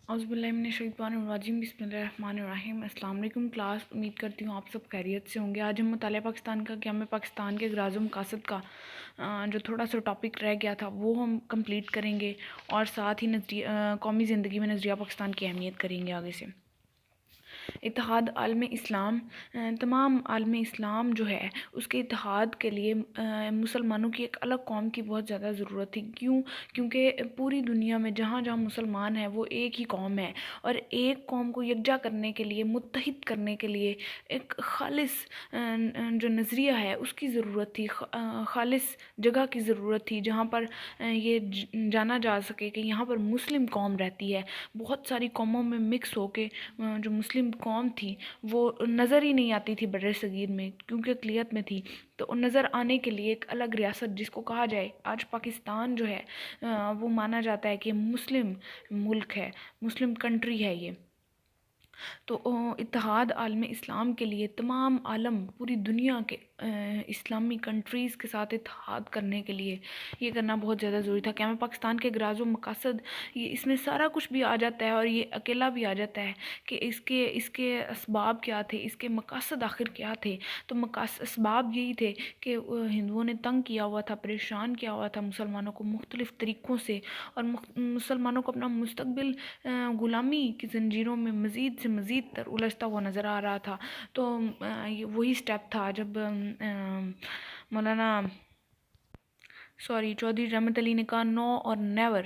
اعوذ باللہ من الشیطان الرجیم، بسم اللہ الرحمن الرحیم۔ السلام علیکم کلاس، امید کرتی ہوں آپ سب خیریت سے ہوں گے۔ آج ہم مطالعہ پاکستان کا قیام پاکستان کے اغراض و مقاصد کا جو تھوڑا سا ٹاپک رہ گیا تھا وہ ہم کمپلیٹ کریں گے، اور ساتھ ہی قومی زندگی میں نظریہ پاکستان کی اہمیت کریں گے آگے سے۔ اتحاد عالم اسلام، تمام عالم اسلام جو ہے اس کے اتحاد کے لیے مسلمانوں کی ایک الگ قوم کی بہت زیادہ ضرورت تھی۔ کیونکہ پوری دنیا میں جہاں جہاں مسلمان ہیں وہ ایک ہی قوم ہے، اور ایک قوم کو یکجا کرنے کے لیے، متحد کرنے کے لیے ایک خالص جو نظریہ ہے اس کی ضرورت تھی، خالص جگہ کی ضرورت تھی جہاں پر یہ جانا جا سکے کہ یہاں پر مسلم قوم رہتی ہے۔ بہت ساری قوموں میں مکس ہو کے جو مسلم قوم تھی وہ نظر ہی نہیں آتی تھی بر صغیر میں، کیونکہ اقلیت میں تھی۔ تو نظر آنے کے لیے ایک الگ ریاست جس کو کہا جائے، آج پاکستان جو ہے وہ مانا جاتا ہے کہ مسلم ملک ہے، مسلم کنٹری ہے یہ۔ تو اتحاد عالم اسلام کے لیے تمام عالم، پوری دنیا کے اسلامی کنٹریز کے ساتھ اتحاد کرنے کے لیے یہ کرنا بہت زیادہ ضروری تھا۔ قیام پاکستان کے اغراض و مقاصد، یہ اس میں سارا کچھ بھی آ جاتا ہے، اور یہ اکیلا بھی آ جاتا ہے کہ اس کے اسباب کیا تھے، اس کے مقاصد آخر کیا تھے۔ تو اسباب یہی تھے کہ ہندوؤں نے تنگ کیا ہوا تھا، پریشان کیا ہوا تھا مسلمانوں کو مختلف طریقوں سے، اور مسلمانوں کو اپنا مستقبل غلامی کی زنجیروں میں مزید سے مزید تر الجھتا ہوا نظر آ رہا تھا۔ تو یہ وہی سٹیپ تھا جب مولانا چودھری رحمت علی نے کہا نو اور نیور،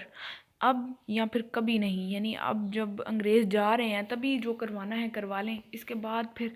اب یا پھر کبھی نہیں، یعنی اب جب انگریز جا رہے ہیں تبھی جو کروانا ہے کروا لیں، اس کے بعد پھر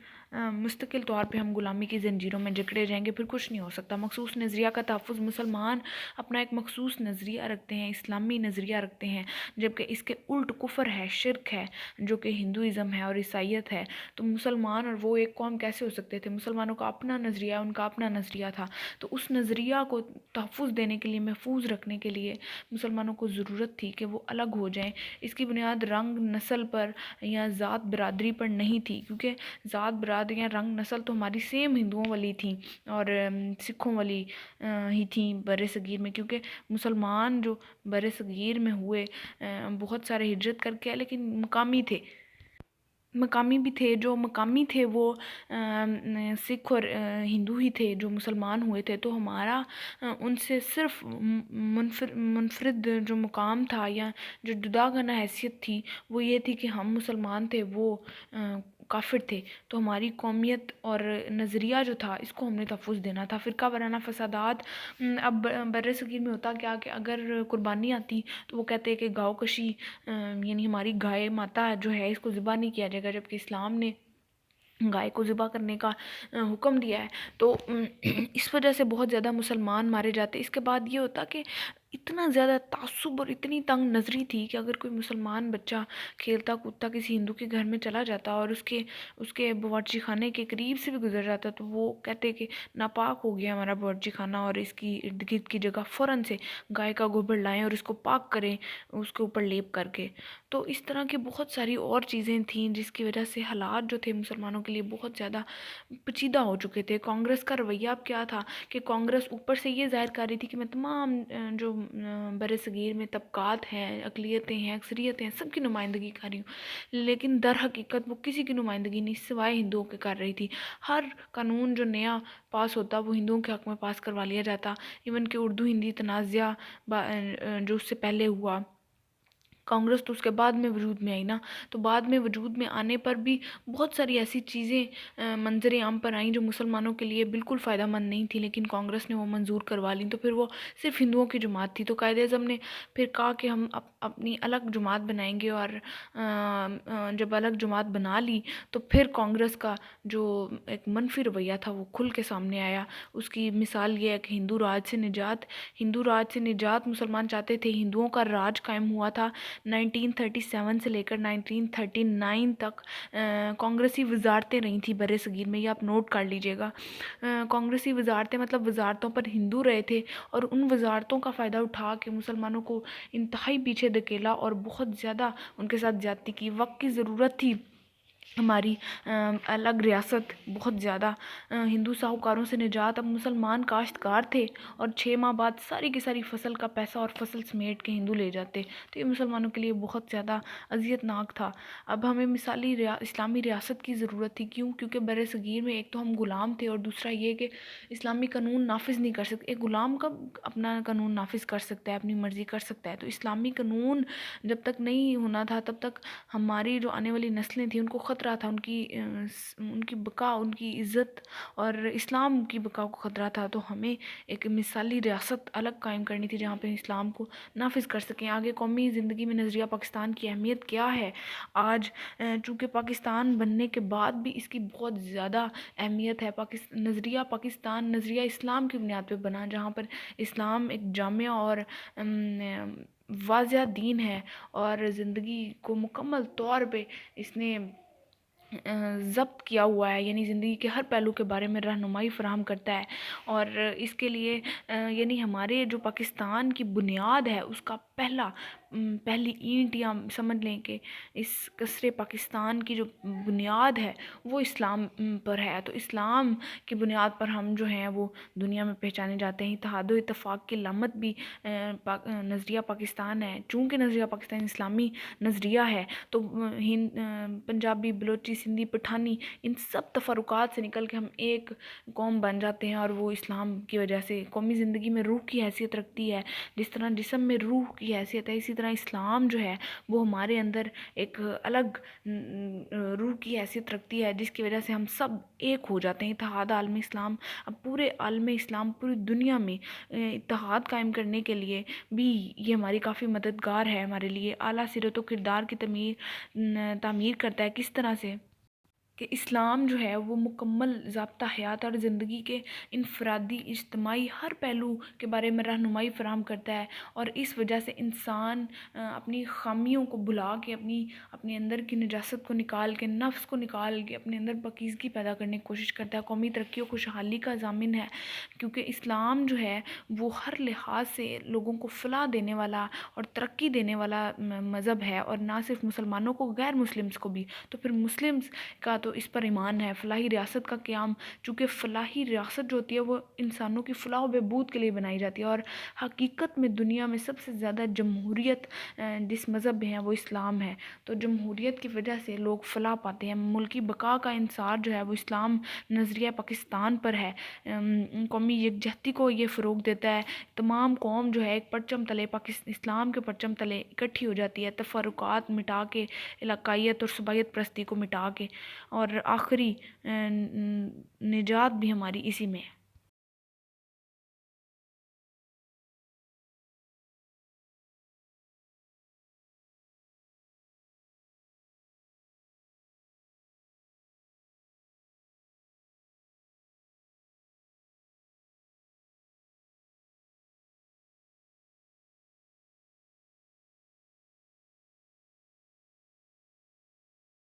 مستقل طور پہ ہم غلامی کی زنجیروں میں جکڑے جائیں گے، پھر کچھ نہیں ہو سکتا۔ مخصوص نظریہ کا تحفظ، مسلمان اپنا ایک مخصوص نظریہ رکھتے ہیں، اسلامی نظریہ رکھتے ہیں، جبکہ اس کے الٹ کفر ہے، شرک ہے، جو کہ ہندوازم ہے اور عیسائیت ہے۔ تو مسلمان اور وہ ایک قوم کیسے ہو سکتے تھے؟ مسلمانوں کا اپنا نظریہ، ان کا اپنا نظریہ تھا۔ تو اس نظریہ کو تحفظ دینے کے لیے، محفوظ رکھنے کے لیے مسلمانوں کو ضرورت تھی کہ وہ الگ ہو جائیں۔ اس کی بنیاد رنگ، نسل پر یا ذات برادری پر نہیں تھی، کیونکہ ذات برادری یا رنگ نسل تو ہماری سیم ہندوؤں والی تھیں اور سکھوں والی ہی تھیں بر صغیر میں، کیونکہ مسلمان جو بر صغیر میں ہوئے بہت سارے ہجرت کر کے، لیکن مقامی بھی تھے۔ جو مقامی تھے وہ سکھ اور ہندو ہی تھے جو مسلمان ہوئے تھے۔ تو ہمارا ان سے صرف منفرد جو مقام تھا یا جو جداگانہ حیثیت تھی وہ یہ تھی کہ ہم مسلمان تھے، وہ کافر تھے۔ تو ہماری قومیت اور نظریہ جو تھا اس کو ہم نے تحفظ دینا تھا۔ فرقہ وارانہ فسادات، اب بر صغیر میں ہوتا کیا کہ اگر قربانی آتی تو وہ کہتے کہ گاؤ کشی، یعنی ہماری گائے ماتا جو ہے اس کو ذبح نہیں کیا جائے گا، جبکہ اسلام نے گائے کو ذبح کرنے کا حکم دیا ہے۔ تو اس وجہ سے بہت زیادہ مسلمان مارے جاتے۔ اس کے بعد یہ ہوتا کہ اتنا زیادہ تعصب اور اتنی تنگ نظری تھی کہ اگر کوئی مسلمان بچہ کھیلتا کودتا کسی ہندو کے گھر میں چلا جاتا اور اس کے باورچی خانے کے قریب سے بھی گزر جاتا تو وہ کہتے کہ ناپاک ہو گیا ہمارا باورچی خانہ، اور اس کی ارد گرد کی جگہ فوراً سے گائے کا گوبر لائیں اور اس کو پاک کریں اس کے اوپر لیپ کر کے۔ تو اس طرح کی بہت ساری اور چیزیں تھیں جس کی وجہ سے حالات جو تھے مسلمانوں کے لیے بہت زیادہ پیچیدہ ہو چکے تھے۔ کانگریس کا رویہ اب کیا تھا کہ کانگریس اوپر سے یہ ظاہر کر رہی تھی کہ میں تمام جو بر صغیر میں طبقات ہیں، اقلیتیں ہیں، اکثریتیں ہیں، سب کی نمائندگی کر رہی ہوں، لیکن در حقیقت وہ کسی کی نمائندگی نہیں سوائے ہندوؤں کے کر رہی تھی۔ ہر قانون جو نیا پاس ہوتا وہ ہندوؤں کے حق میں پاس کروا لیا جاتا، ایون کہ اردو ہندی تنازعہ جو اس سے پہلے ہوا، کانگریس تو اس کے بعد میں وجود میں آئی نا، تو بعد میں وجود میں آنے پر بھی بہت ساری ایسی چیزیں منظر عام پر آئیں جو مسلمانوں کے لیے بالکل فائدہ مند نہیں تھی، لیکن کانگریس نے وہ منظور کروا لیں۔ تو پھر وہ صرف ہندوؤں کی جماعت تھی۔ تو قائد اعظم نے پھر کہا کہ ہم اپنی الگ جماعت بنائیں گے، اور جب الگ جماعت بنا لی تو پھر کانگریس کا جو ایک منفی رویہ تھا وہ کھل کے سامنے آیا۔ اس کی مثال یہ ہے کہ ہندو راج سے نجات مسلمان چاہتے تھے۔ ہندوؤں کا راج قائم ہوا تھا 1937 سے لے کر 1939 تک، کانگریسی وزارتیں رہی تھیں بر صغیر میں، یہ آپ نوٹ کر لیجئے گا۔ کانگریسی وزارتیں مطلب وزارتوں پر ہندو رہے تھے، اور ان وزارتوں کا فائدہ اٹھا کے مسلمانوں کو انتہائی پیچھے دھکیلا اور بہت زیادہ ان کے ساتھ زیادتی کی۔ وقت کی ضرورت تھی ہماری الگ ریاست بہت زیادہ ہندو ساہوکاروں سے نجات۔ اب مسلمان کاشتکار تھے اور 6 ماہ بعد ساری کی ساری فصل کا پیسہ اور فصل سمیٹ کے ہندو لے جاتے، تو یہ مسلمانوں کے لیے بہت زیادہ اذیت ناک تھا۔ اب ہمیں مثالی اسلامی ریاست کی ضرورت تھی، کیونکہ بر صغیر میں ایک تو ہم غلام تھے، اور دوسرا یہ کہ اسلامی قانون نافذ نہیں کر سکتے۔ ایک غلام کب اپنا قانون نافذ کر سکتا ہے، اپنی مرضی کر سکتا ہے؟ تو اسلامی قانون جب تک نہیں ہونا تھا تب تک ہماری جو آنے والی نسلیں تھیں ان کو خطرہ تھا، ان کی بقا، ان کی عزت اور اسلام کی بقا کو خطرہ تھا۔ تو ہمیں ایک مثالی ریاست الگ قائم کرنی تھی جہاں پہ اسلام کو نافذ کر سکیں۔ آگے قومی زندگی میں نظریہ پاکستان کی اہمیت کیا ہے؟ آج چونکہ پاکستان بننے کے بعد بھی اس کی بہت زیادہ اہمیت ہے۔ نظریہ پاکستان نظریہ اسلام کی بنیاد پہ بنا، جہاں پر اسلام ایک جامع اور واضح دین ہے، اور زندگی کو مکمل طور پہ اس نے ضبط کیا ہوا ہے، یعنی زندگی کے ہر پہلو کے بارے میں رہنمائی فراہم کرتا ہے۔ اور اس کے لیے یعنی ہمارے جو پاکستان کی بنیاد ہے اس کا پہلی اینٹ، یا سمجھ لیں کہ اس قصر پاکستان کی جو بنیاد ہے وہ اسلام پر ہے۔ تو اسلام کی بنیاد پر ہم جو ہیں وہ دنیا میں پہچانے جاتے ہیں۔ اتحاد و اتفاق کی علامت بھی نظریہ پاکستان ہے۔ چونکہ نظریہ پاکستان اسلامی نظریہ ہے تو پنجابی، بلوچی، سندھی، پٹھانی، ان سب تفرقات سے نکل کے ہم ایک قوم بن جاتے ہیں، اور وہ اسلام کی وجہ سے۔ قومی زندگی میں روح کی حیثیت رکھتی ہے، جس طرح جسم میں روح کی حیثیت ہے، اسی طرح اسلام جو ہے وہ ہمارے اندر ایک الگ روح کی حیثیت رکھتی ہے، جس کی وجہ سے ہم سب ایک ہو جاتے ہیں۔ اتحاد عالم اسلام، اب پورے عالم اسلام، پوری دنیا میں اتحاد قائم کرنے کے لیے بھی یہ ہماری کافی مددگار ہے، ہمارے لیے اعلیٰ سیرت و کردار کی تعمیر کرتا ہے۔ کس طرح سے کہ اسلام جو ہے وہ مکمل ضابطہ حیات اور زندگی کے انفرادی، اجتماعی ہر پہلو کے بارے میں رہنمائی فراہم کرتا ہے، اور اس وجہ سے انسان اپنی خامیوں کو بھلا کے، اپنے اندر کی نجاست کو نکال کے، نفس کو نکال کے اپنے اندر پاکیزگی پیدا کرنے کی کوشش کرتا ہے۔ قومی ترقی و خوشحالی کا ضامن ہے، کیونکہ اسلام جو ہے وہ ہر لحاظ سے لوگوں کو فلاح دینے والا اور ترقی دینے والا مذہب ہے، اور نہ صرف مسلمانوں کو، غیر مسلمز کو بھی۔ تو پھر مسلمز کا تو اس پر ایمان ہے۔ فلاحی ریاست کا قیام، چونکہ فلاحی ریاست جو ہوتی ہے وہ انسانوں کی فلاح و بہبود کے لیے بنائی جاتی ہے، اور حقیقت میں دنیا میں سب سے زیادہ جمہوریت جس مذہب میں ہے وہ اسلام ہے۔ تو جمہوریت کی وجہ سے لوگ فلاح پاتے ہیں۔ ملکی بقا کا انحصار جو ہے وہ اسلام نظریہ پاکستان پر ہے۔ قومی یکجہتی کو یہ فروغ دیتا ہے۔ تمام قوم جو ہے ایک پرچم تلے، اسلام کے پرچم تلے اکٹھی ہو جاتی ہے، تفرقات مٹا کے، علاقائیت اور صوبائیت پرستی کو مٹا کے، اور آخری نجات بھی ہماری اسی میں ہے۔